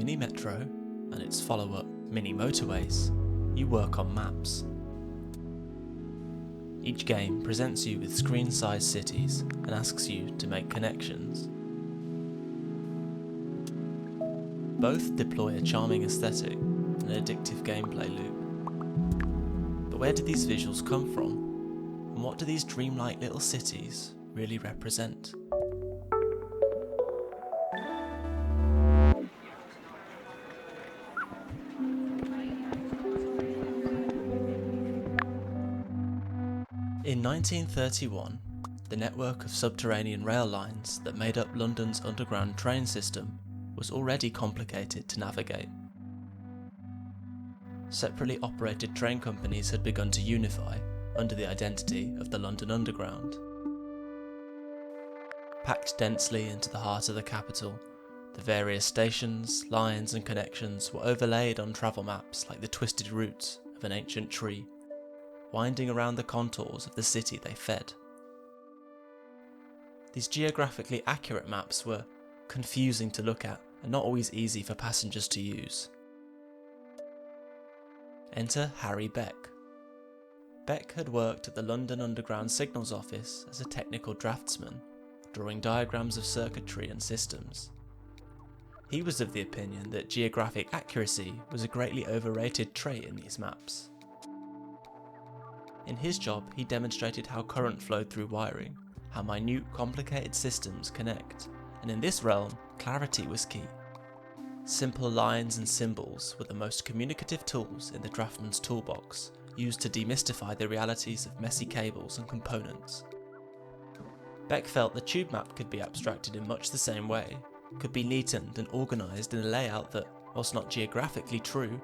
Mini Metro and its follow-up Mini Motorways, you work on maps. Each game presents you with screen-sized cities and asks you to make connections. Both deploy a charming aesthetic and an addictive gameplay loop. But where did these visuals come from? And what do these dreamlike little cities really represent? In 1931, the network of subterranean rail lines that made up London's underground train system was already complicated to navigate. Separately operated train companies had begun to unify under the identity of the London Underground. Packed densely into the heart of the capital, the various stations, lines and connections were overlaid on travel maps like the twisted roots of an ancient tree, winding around the contours of the city they fed. These geographically accurate maps were confusing to look at and not always easy for passengers to use. Enter Harry Beck. Beck had worked at the London Underground Signals Office as a technical draftsman, drawing diagrams of circuitry and systems. He was of the opinion that geographic accuracy was a greatly overrated trait in these maps. In his job, he demonstrated how current flowed through wiring, how minute, complicated systems connect, and in this realm, clarity was key. Simple lines and symbols were the most communicative tools in the draftsman's toolbox, used to demystify the realities of messy cables and components. Beck felt the tube map could be abstracted in much the same way, could be neatened and organised in a layout that, whilst not geographically true,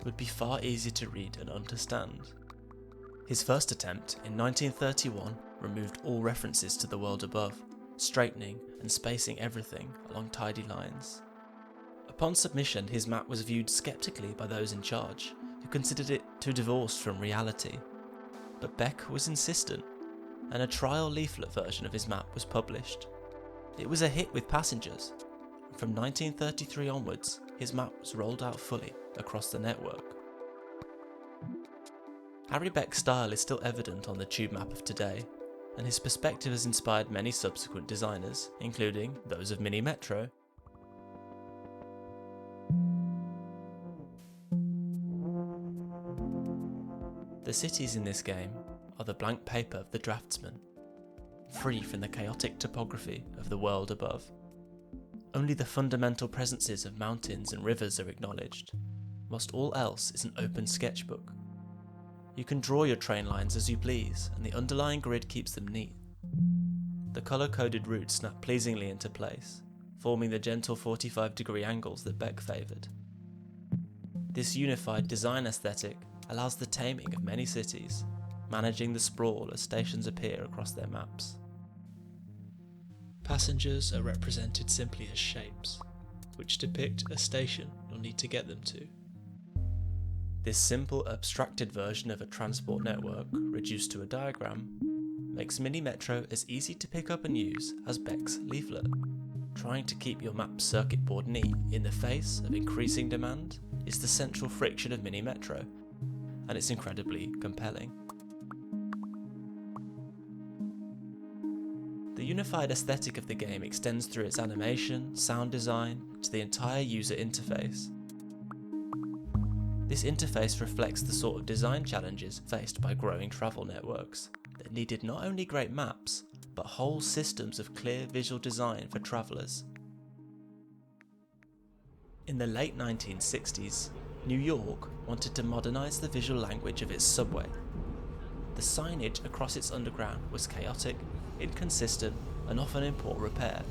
would be far easier to read and understand. His first attempt, in 1931, removed all references to the world above, straightening and spacing everything along tidy lines. Upon submission, his map was viewed sceptically by those in charge, who considered it too divorced from reality. But Beck was insistent, and a trial leaflet version of his map was published. It was a hit with passengers. From 1933 onwards, his map was rolled out fully across the network. Harry Beck's style is still evident on the tube map of today, and his perspective has inspired many subsequent designers, including those of Mini Metro. The cities in this game are the blank paper of the draftsman, free from the chaotic topography of the world above. Only the fundamental presences of mountains and rivers are acknowledged, whilst all else is an open sketchbook. You can draw your train lines as you please, and the underlying grid keeps them neat. The colour-coded routes snap pleasingly into place, forming the gentle 45-degree angles that Beck favoured. This unified design aesthetic allows the taming of many cities, managing the sprawl as stations appear across their maps. Passengers are represented simply as shapes, which depict a station you'll need to get them to. This simple, abstracted version of a transport network, reduced to a diagram, makes Mini Metro as easy to pick up and use as Beck's leaflet. Trying to keep your map's circuit board neat in the face of increasing demand is the central friction of Mini Metro, and it's incredibly compelling. The unified aesthetic of the game extends through its animation, sound design, to the entire user interface. This interface reflects the sort of design challenges faced by growing travel networks that needed not only great maps, but whole systems of clear visual design for travellers. In the late 1960s, New York wanted to modernise the visual language of its subway. The signage across its underground was chaotic, inconsistent, and often in poor repair.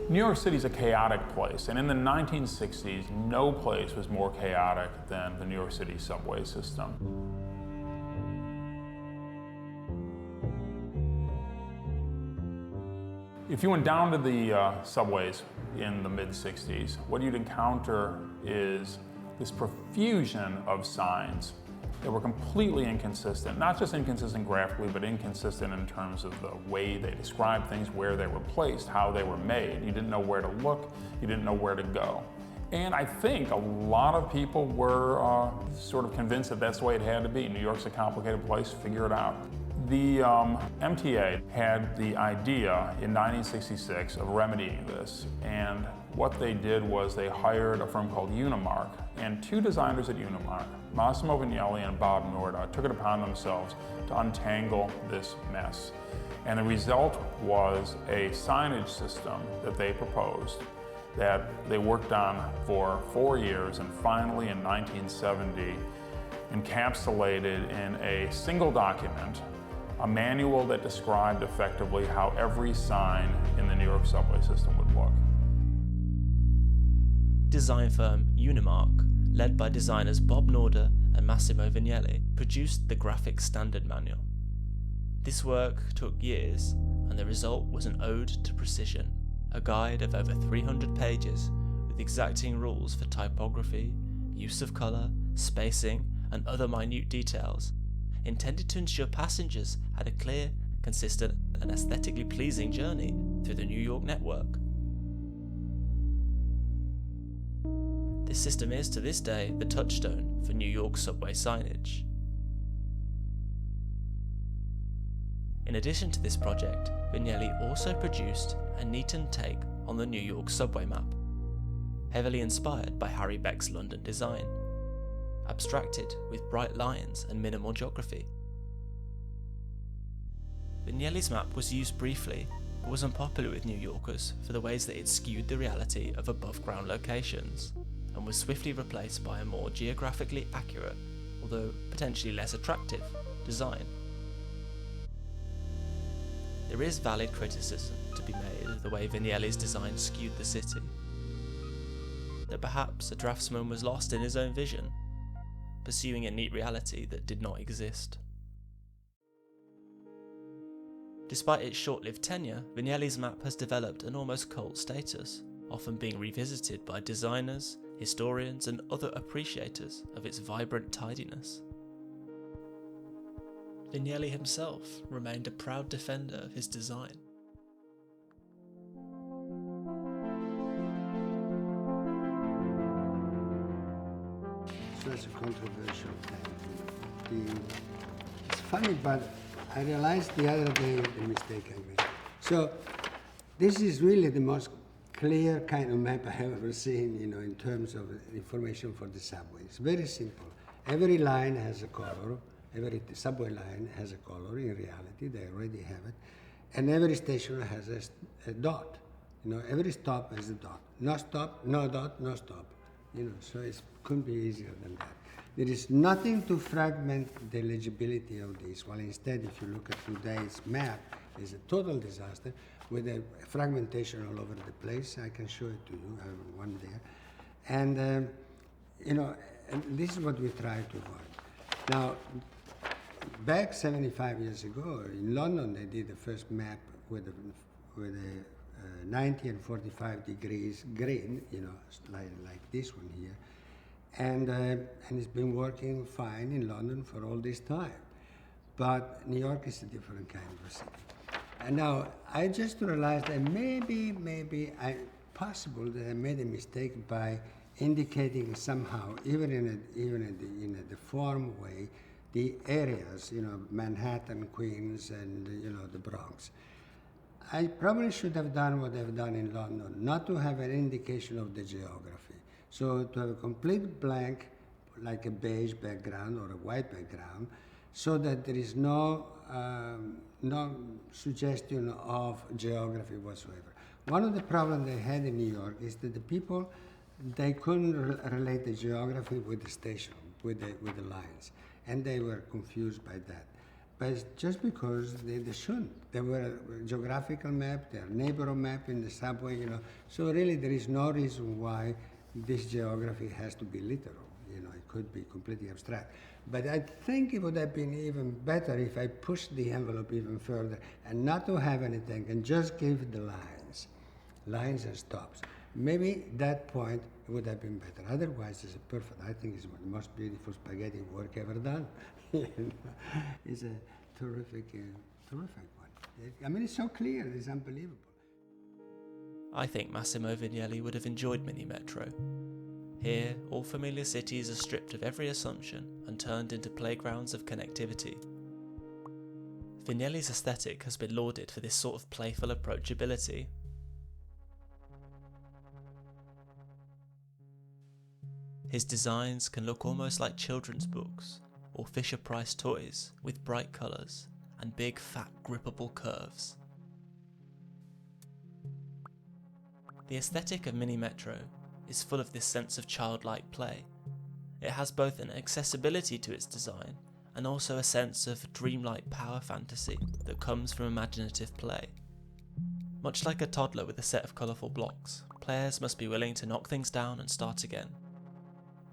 New York City is a chaotic place, and in the 1960s, no place was more chaotic than the New York City subway system. If you went down to the subways in the mid-60s, what you'd encounter is this profusion of signs They were completely inconsistent, not just inconsistent graphically, but inconsistent in terms of the way they described things, where they were placed, how they were made. You didn't know where to look, you didn't know where to go. And I think a lot of people were sort of convinced that that's the way it had to be. New York's a complicated place, figure it out. The MTA had the idea in 1966 of remedying this, and what they did was they hired a firm called Unimark, and two designers at Unimark, Massimo Vignelli and Bob Norda, took it upon themselves to untangle this mess. And the result was a signage system that they proposed that they worked on for 4 years, and finally in 1970 encapsulated in a single document a manual that described effectively how every sign in the New York subway system would look. Design firm Unimark, led by designers Bob Norda and Massimo Vignelli, produced the graphic standard manual. This work took years, and the result was an ode to precision, a guide of over 300 pages with exacting rules for typography, use of colour, spacing, and other minute details, intended to ensure passengers had a clear, consistent, and aesthetically pleasing journey through the New York network. This system is, to this day, the touchstone for New York subway signage. In addition to this project, Vignelli also produced a neatened take on the New York subway map, heavily inspired by Harry Beck's London design, abstracted with bright lines and minimal geography. Vignelli's map was used briefly, but was unpopular with New Yorkers for the ways that it skewed the reality of above-ground locations, and was swiftly replaced by a more geographically accurate, although potentially less attractive, design. There is valid criticism to be made of the way Vignelli's design skewed the city. That perhaps a draftsman was lost in his own vision, pursuing a neat reality that did not exist. Despite its short-lived tenure, Vignelli's map has developed an almost cult status, often being revisited by designers, historians, and other appreciators of its vibrant tidiness. Vignelli himself remained a proud defender of his design. So it's a controversial thing. It's funny, but I realized the other day the mistake I made. So this is really the most clear kind of map I have ever seen, in terms of information for the subway. It's very simple. Every line has a color. Every subway line has a color. In reality, they already have it. And every station has a dot. Every stop has a dot. No stop, no dot, no stop. So it couldn't be easier than that. There is nothing to fragment the legibility of this. While instead, if you look at today's map, it's a total disaster with a fragmentation all over the place. I can show it to you. I have one there. And, and this is what we try to avoid. Now, back 75 years ago, in London, they did the first map with a 90 and 45 degrees grid, like this one here. And it's been working fine in London for all this time. But New York is a different kind of a city. And now, I just realized that maybe possible that I made a mistake by indicating somehow, even in a deformed way, the areas, Manhattan, Queens, and the Bronx. I probably should have done what I've done in London, not to have an indication of the geography. So to have a complete blank, like a beige background or a white background, so that there is no suggestion of geography whatsoever. One of the problems they had in New York is that the people, they couldn't relate the geography with the station, with the lines, and they were confused by that. But it's just because they shouldn't. They were a geographical map, they're a neighborhood map in the subway, So really there is no reason why this geography has to be literal. It could be completely abstract. But I think it would have been even better if I pushed the envelope even further and not to have anything and just give the lines and stops. Maybe that point would have been better. Otherwise, it's a perfect. I think it's the most beautiful spaghetti work ever done. It's a terrific one. I mean, it's so clear. It's unbelievable. I think Massimo Vignelli would have enjoyed Mini Metro. Here, all familiar cities are stripped of every assumption and turned into playgrounds of connectivity. Vignelli's aesthetic has been lauded for this sort of playful approachability. His designs can look almost like children's books or Fisher-Price toys with bright colours and big fat grippable curves. The aesthetic of Mini Metro is full of this sense of childlike play. It has both an accessibility to its design and also a sense of dreamlike power fantasy that comes from imaginative play. Much like a toddler with a set of colourful blocks, players must be willing to knock things down and start again,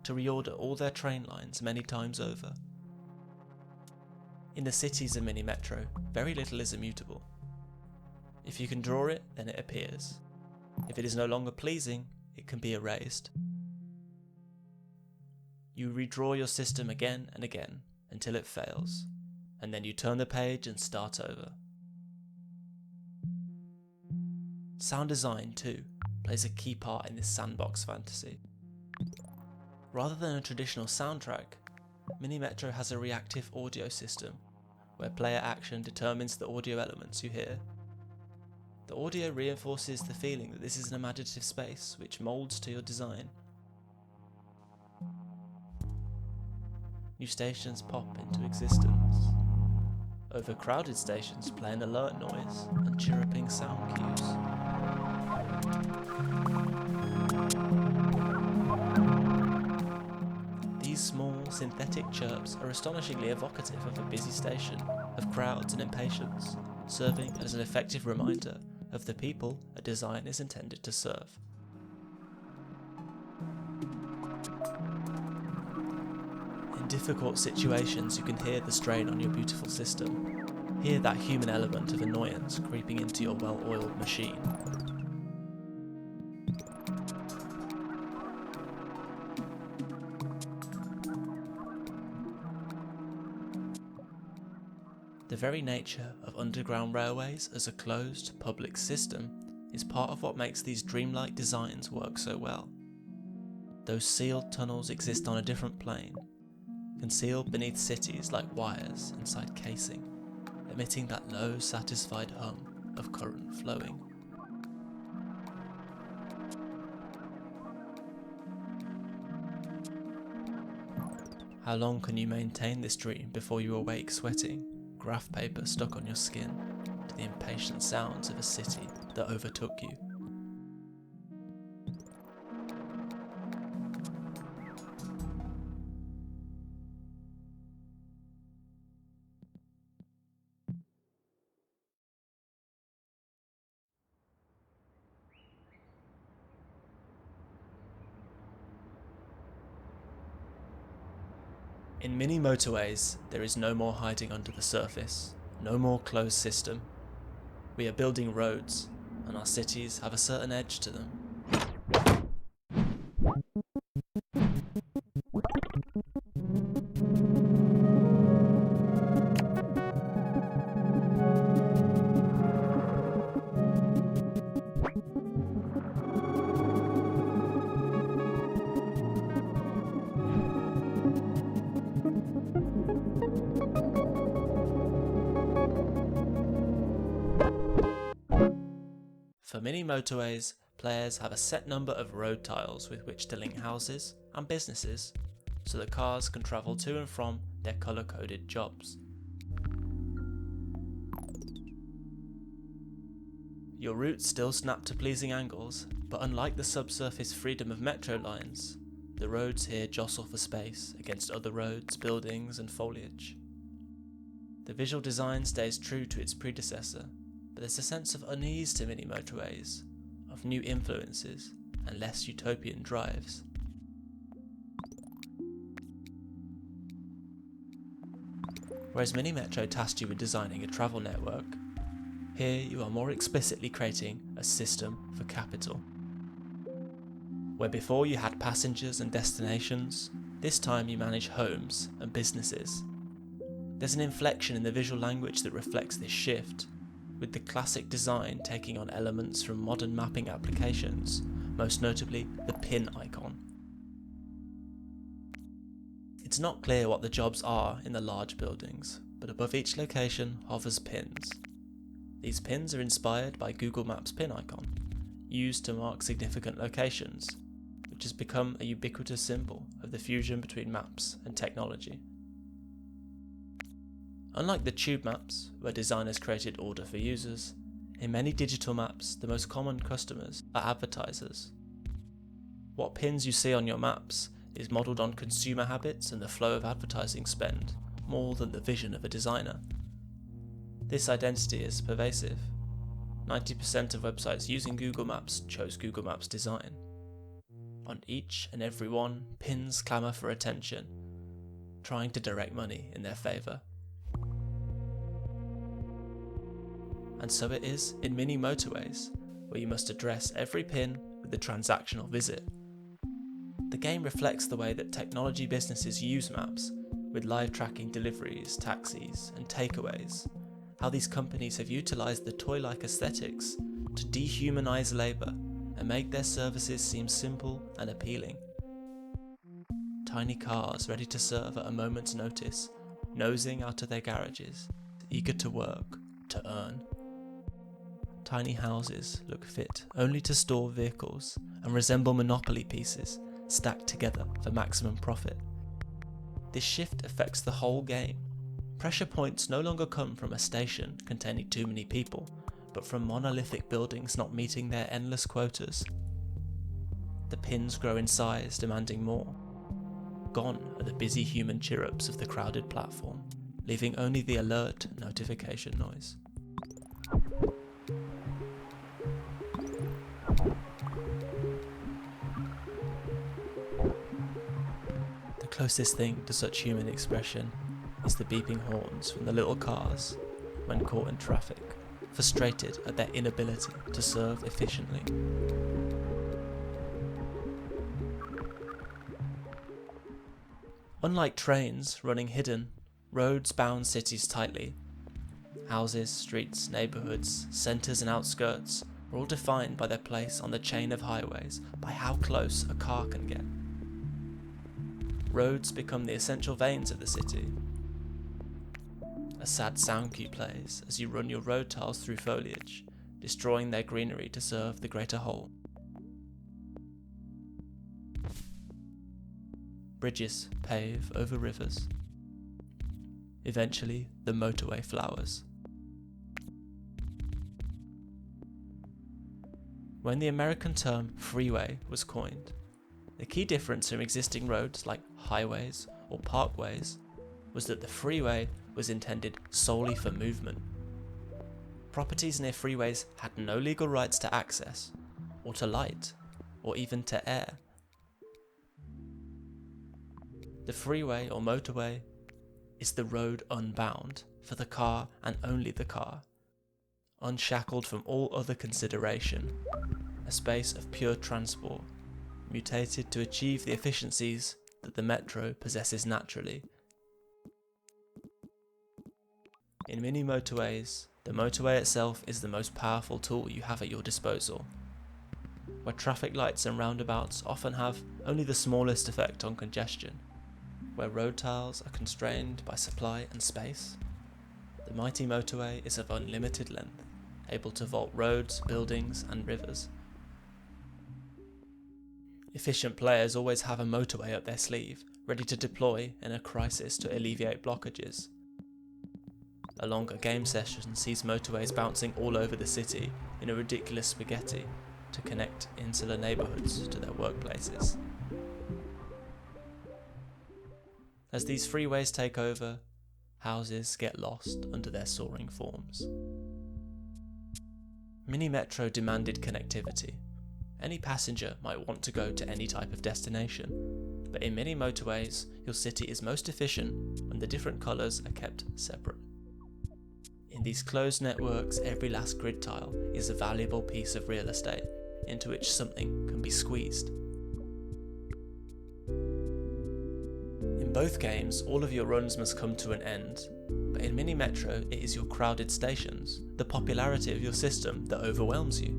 to reorder all their train lines many times over. In the cities of Mini Metro, very little is immutable. If you can draw it, then it appears. If it is no longer pleasing, it can be erased. You redraw your system again and again until it fails, and then you turn the page and start over. Sound design, too, plays a key part in this sandbox fantasy. Rather than a traditional soundtrack, Mini Metro has a reactive audio system, where player action determines the audio elements you hear. The audio reinforces the feeling that this is an imaginative space which moulds to your design. New stations pop into existence. Overcrowded stations play an alert noise and chirruping sound cues. These small, synthetic chirps are astonishingly evocative of a busy station, of crowds and impatience, serving as an effective reminder of the people a design is intended to serve. In difficult situations, you can hear the strain on your beautiful system, hear that human element of annoyance creeping into your well-oiled machine. The very nature of underground railways as a closed, public system is part of what makes these dreamlike designs work so well. Those sealed tunnels exist on a different plane, concealed beneath cities like wires inside casing, emitting that low, satisfied hum of current flowing. How long can you maintain this dream before you awake sweating, graph paper stuck on your skin, to the impatient sounds of a city that overtook you? In Mini Motorways, there is no more hiding under the surface, no more closed system. We are building roads, and our cities have a certain edge to them. For Mini Motorways, players have a set number of road tiles with which to link houses and businesses, so that cars can travel to and from their colour-coded jobs. Your routes still snap to pleasing angles, but unlike the subsurface freedom of metro lines, the roads here jostle for space against other roads, buildings and foliage. The visual design stays true to its predecessor, but there's a sense of unease to Mini Motorways, of new influences and less utopian drives. Whereas Mini Metro tasked you with designing a travel network, here you are more explicitly creating a system for capital. Where before you had passengers and destinations, this time you manage homes and businesses. There's an inflection in the visual language that reflects this shift, with the classic design taking on elements from modern mapping applications, most notably the pin icon. It's not clear what the jobs are in the large buildings, but above each location hovers pins. These pins are inspired by Google Maps pin icon, used to mark significant locations, which has become a ubiquitous symbol of the fusion between maps and technology. Unlike the tube maps, where designers created order for users, in many digital maps the most common customers are advertisers. What pins you see on your maps is modelled on consumer habits and the flow of advertising spend, more than the vision of a designer. This identity is pervasive. 90% of websites using Google Maps chose Google Maps design. On each and every one, pins clamour for attention, trying to direct money in their favour. And so it is in Mini Motorways, where you must address every pin with a transactional visit. The game reflects the way that technology businesses use maps, with live tracking deliveries, taxis, and takeaways, how these companies have utilised the toy-like aesthetics to dehumanise labour and make their services seem simple and appealing. Tiny cars ready to serve at a moment's notice, nosing out of their garages, eager to work, to earn. Tiny houses look fit only to store vehicles and resemble Monopoly pieces stacked together for maximum profit. This shift affects the whole game. Pressure points no longer come from a station containing too many people, but from monolithic buildings not meeting their endless quotas. The pins grow in size, demanding more. Gone are the busy human chirrups of the crowded platform, leaving only the alert notification noise. The closest thing to such human expression is the beeping horns from the little cars when caught in traffic, frustrated at their inability to serve efficiently. Unlike trains running hidden, roads bound cities tightly. Houses, streets, neighbourhoods, centres and outskirts are all defined by their place on the chain of highways, by how close a car can get. Roads become the essential veins of the city. A sad sound cue plays as you run your road tiles through foliage, destroying their greenery to serve the greater whole. Bridges pave over rivers. Eventually, the motorway flowers. When the American term freeway was coined, the key difference from existing roads like highways or parkways was that the freeway was intended solely for movement. Properties near freeways had no legal rights to access, or to light, or even to air. The freeway or motorway is the road unbound for the car and only the car, unshackled from all other consideration, a space of pure transport, mutated to achieve the efficiencies that the metro possesses naturally. In Mini Motorways, the motorway itself is the most powerful tool you have at your disposal. Where traffic lights and roundabouts often have only the smallest effect on congestion, where road tiles are constrained by supply and space, the mighty motorway is of unlimited length, able to vault roads, buildings and rivers. Efficient players always have a motorway up their sleeve, ready to deploy in a crisis to alleviate blockages. A longer game session sees motorways bouncing all over the city in a ridiculous spaghetti to connect insular neighbourhoods to their workplaces. As these freeways take over, houses get lost under their soaring forms. Mini Metro demanded connectivity. Any passenger might want to go to any type of destination, but in Mini Motorways, your city is most efficient when the different colours are kept separate. In these closed networks, every last grid tile is a valuable piece of real estate into which something can be squeezed. In both games, all of your runs must come to an end, but in Mini Metro it is your crowded stations, the popularity of your system that overwhelms you.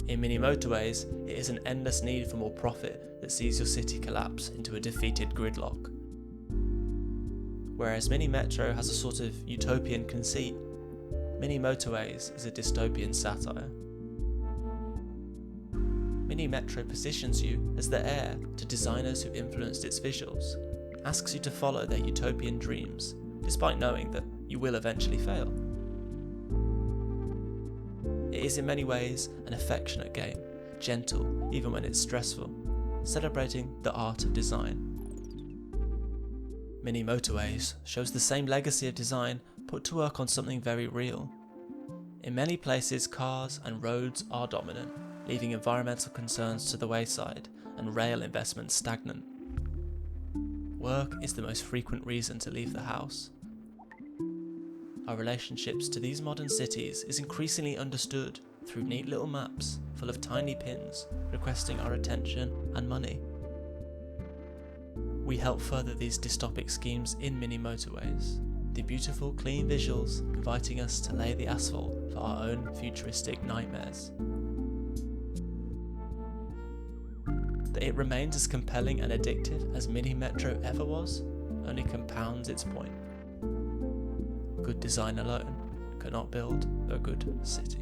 In Mini Motorways, it is an endless need for more profit that sees your city collapse into a defeated gridlock. Whereas Mini Metro has a sort of utopian conceit, Mini Motorways is a dystopian satire. Mini Metro positions you as the heir to designers who influenced its visuals, asks you to follow their utopian dreams, despite knowing that you will eventually fail. It is in many ways an affectionate game, gentle even when it's stressful, celebrating the art of design. Mini Motorways shows the same legacy of design put to work on something very real. In many places, cars and roads are dominant, leaving environmental concerns to the wayside and rail investment stagnant. Work is the most frequent reason to leave the house. Our relationships to these modern cities is increasingly understood through neat little maps full of tiny pins requesting our attention and money. We help further these dystopic schemes in Mini Motorways, the beautiful clean visuals inviting us to lay the asphalt for our own futuristic nightmares. That it remains as compelling and addictive as Mini Metro ever was only compounds its point. Good design alone cannot build a good city.